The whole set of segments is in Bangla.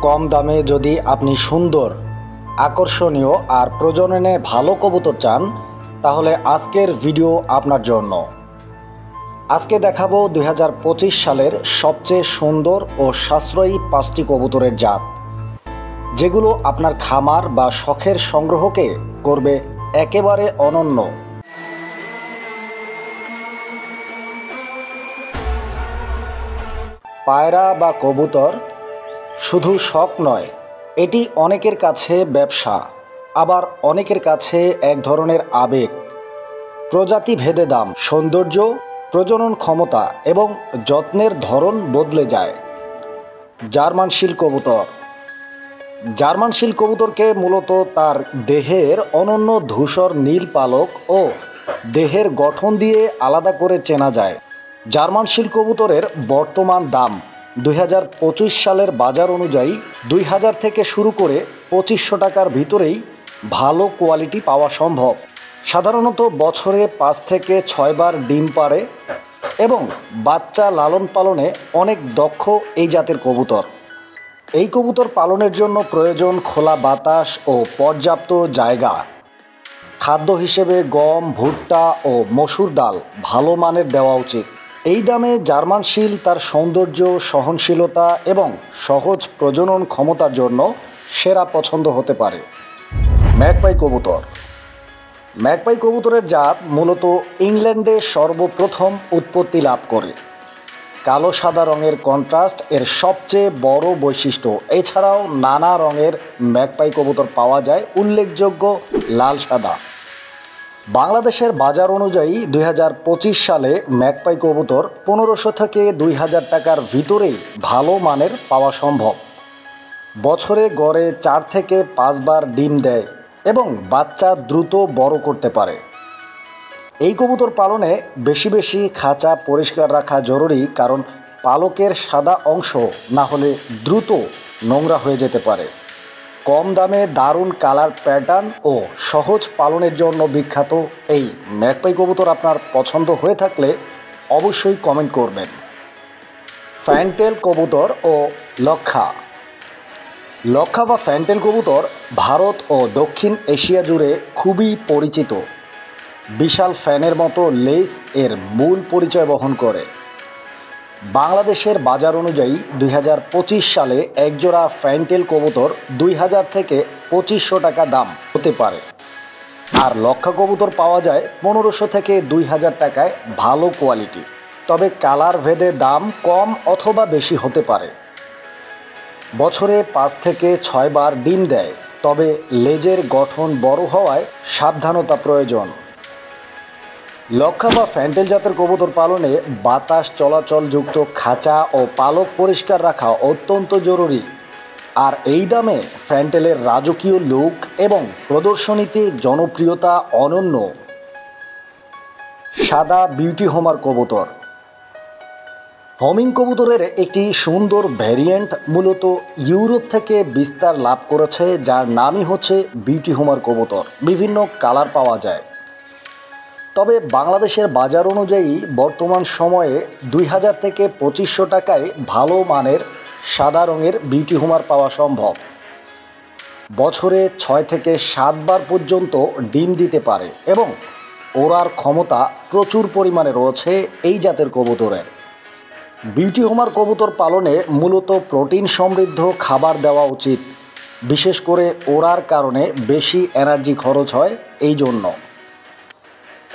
কম দামে যদি আপনি সুন্দর, আকর্ষণীয় আর প্রজননে ভালো কবুতর চান তাহলে আজকের ভিডিও আপনার জন্য। আজকে দেখাবো 2025 সালের সবচেয়ে সুন্দর ও সাশ্রয়ী 5টি কবুতরের জাত, যেগুলো আপনার খামার বা শখের সংগ্রহকে করবে একেবারে অনন্য। পায়রা বা কবুতর শুধু শখ নয়, এটি অনেকের কাছে ব্যবসা, আবার অনেকের কাছে এক ধরনের আবেগ। প্রজাতি ভেদে দাম, সৌন্দর্য, প্রজনন ক্ষমতা এবং যত্নের ধরন বদলে যায়। জার্মান শিল কবুতর। জার্মান শিল কবুতরকে মূলত তার দেহের অনন্য ধূসর নীল পালক ও দেহের গঠন দিয়ে আলাদা করে চেনা যায়। জার্মান শিল কবুতরের বর্তমান দাম 2025 সালের বাজার অনুযায়ী 2000 থেকে শুরু করে 2500 টাকার ভিতরেই ভালো কোয়ালিটি পাওয়া সম্ভব। সাধারণত বছরে 5 থেকে 6 বার ডিম পাড়ে এবং বাচ্চা লালন পালনে অনেক দক্ষ এই জাতের কবুতর। এই কবুতর পালনের জন্য প্রয়োজন খোলা বাতাস ও পর্যাপ্ত জায়গা। খাদ্য হিসেবে গম, ভুট্টা ও মসুর ডাল ভালো মানের দেওয়া উচিত। এই দামে জার্মান শিল তার সৌন্দর্য, সহনশীলতা এবং সহজ প্রজনন ক্ষমতার জন্য সেরা পছন্দ হতে পারে। ম্যাকপাই কবুতর। ম্যাকপাই কবুতরের জাত মূলত ইংল্যান্ডে সর্বপ্রথম উৎপত্তি লাভ করে। কালো সাদা রঙের কন্ট্রাস্ট এর সবচেয়ে বড় বৈশিষ্ট্য। এছাড়াও নানা রঙের ম্যাকপাই কবুতর পাওয়া যায়, উল্লেখযোগ্য লাল সাদা। বাংলাদেশের বাজার অনুযায়ী 2025 সালে ম্যাকপাই কবুতর 1500 থেকে 2000 টাকার ভিতরেই ভালো মানের পাওয়া সম্ভব। বছরে গড়ে 4 থেকে 5 বার ডিম দেয় এবং বাচ্চা দ্রুত বড় করতে পারে। এই কবুতর পালনে বেশি বেশি খাঁচা পরিষ্কার রাখা জরুরি, কারণ পালকের সাদা অংশ না হলে দ্রুত নোংরা হয়ে যেতে পারে। কম দামে দারুণ কালার প্যাটার্ন ও সহজ পালনের জন্য বিখ্যাত এই ম্যাকপাই কবুতর আপনার পছন্দ হয়ে থাকলে অবশ্যই কমেন্ট করবেন। ফ্যান্টেল কবুতর ও লক্ষা। লক্ষা বা ফ্যান্টেল কবুতর ভারত ও দক্ষিণ এশিয়া জুড়ে খুবই পরিচিত। বিশাল ফ্যানের মতো লেজ এর মূল পরিচয় বহন করে। বাংলাদেশের বাজার অনুযায়ী 2025 সালে একজোড়া ফ্যান্টেল কবুতর 2000 থেকে 2500 টাকা দাম হতে পারে, আর লক্ষা কবুতর পাওয়া যায় 1500 থেকে 2000 টাকায় ভালো কোয়ালিটি। তবে কালার ভেদে দাম কম অথবা বেশি হতে পারে। বছরে 5 থেকে 6 বার ডিম দেয়, তবে লেজের গঠন বড় হওয়ায় সাবধানতা প্রয়োজন। লক্ষা বা ফ্যান্টেল জাতের কবুতর পালনে বাতাস চলাচলযুক্ত খাঁচা ও পালক পরিষ্কার রাখা অত্যন্ত জরুরি। আর এই দামে ফ্যান্টেলের রাজকীয় লুক এবং প্রদর্শনীতে জনপ্রিয়তা অনন্য। সাদা বিউটি হোমার কবুতর। হোমিং কবুতরের একটি সুন্দর ভ্যারিয়েন্ট মূলত ইউরোপ থেকে বিস্তার লাভ করেছে, যার নামই হচ্ছে বিউটি হোমার কবুতর। বিভিন্ন কালার পাওয়া যায়। তবে বাংলাদেশের বাজার অনুযায়ী বর্তমান সময়ে 2000 থেকে 2500 টাকায় ভালো মানের সাদা রঙের বিউটি হোমার পাওয়া সম্ভব। বছরে 6 থেকে 7 বার পর্যন্ত ডিম দিতে পারে এবং ওড়ার ক্ষমতা প্রচুর পরিমাণে রয়েছে এই জাতের কবুতরের। বিউটি হোমার কবুতর পালনে মূলত প্রোটিন সমৃদ্ধ খাবার দেওয়া উচিত, বিশেষ করে ওড়ার কারণে বেশি এনার্জি খরচ হয়। এই জন্য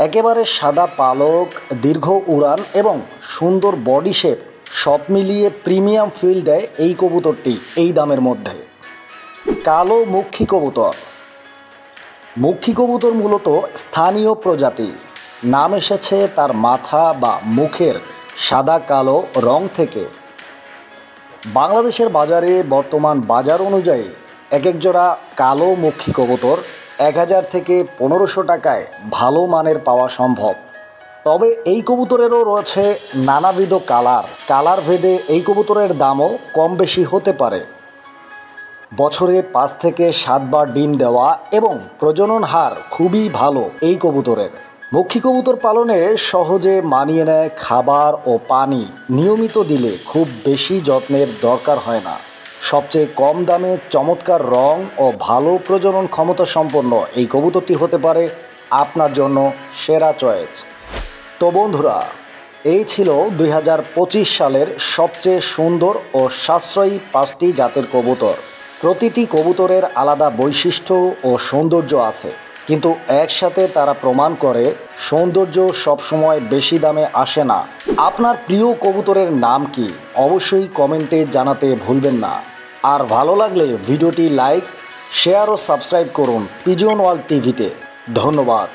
একেবারে সাদা পালক, দীর্ঘ উড়ান এবং সুন্দর বডি শেপ সব মিলিয়ে প্রিমিয়াম ফিল দেয় এই কবুতরটি এই দামের মধ্যে। কালো মুখী কবুতর। মুখী কবুতর মূলত স্থানীয় প্রজাতি। নাম এসেছে তার মাথা বা মুখের সাদা কালো রং থেকে। বাংলাদেশের বাজারে বর্তমান বাজার অনুযায়ী এক এক জোড়া কালো মুখী কবুতর 1000 থেকে 1500 টাকায় ভালো মানের পাওয়া সম্ভব। তবে এই কবুতরেরও রয়েছে নানাবিধ কালার ভেদে এই কবুতরের দামও কম বেশি হতে পারে। বছরে 5 থেকে 7 বার ডিম দেওয়া এবং প্রজনন হার খুবই ভালো এই কবুতরের। মক্ষী কবুতর পালনে সহজে মানিয়ে নেয় খাবার ও পানি নিয়মিত দিলে খুব বেশি যত্নের দরকার হয় না। সবচেয়ে কম দামে চমৎকার রং ও ভালো প্রজনন ক্ষমতা সম্পন্ন এই কবুতরটি হতে পারে আপনার জন্য সেরা চয়েস। তো বন্ধুরা, এই ছিল 2025 সালের সবচেয়ে সুন্দর ও সাশ্রয়ী 5টি জাতের কবুতর। প্রতিটি কবুতরের আলাদা বৈশিষ্ট্য ও সৌন্দর্য আছে, কিন্তু একসাথে তারা প্রমাণ করে সৌন্দর্য সবসময় বেশি দামে আসে না। আপনার প্রিয় কবুতরের নাম কি অবশ্যই কমেন্টে জানাতে ভুলবেন না। আর ভালো লাগলে ভিডিওটি লাইক, শেয়ার ও সাবস্ক্রাইব করুন পিজন ওয়ার্ল্ড টিভিতে। ধন্যবাদ।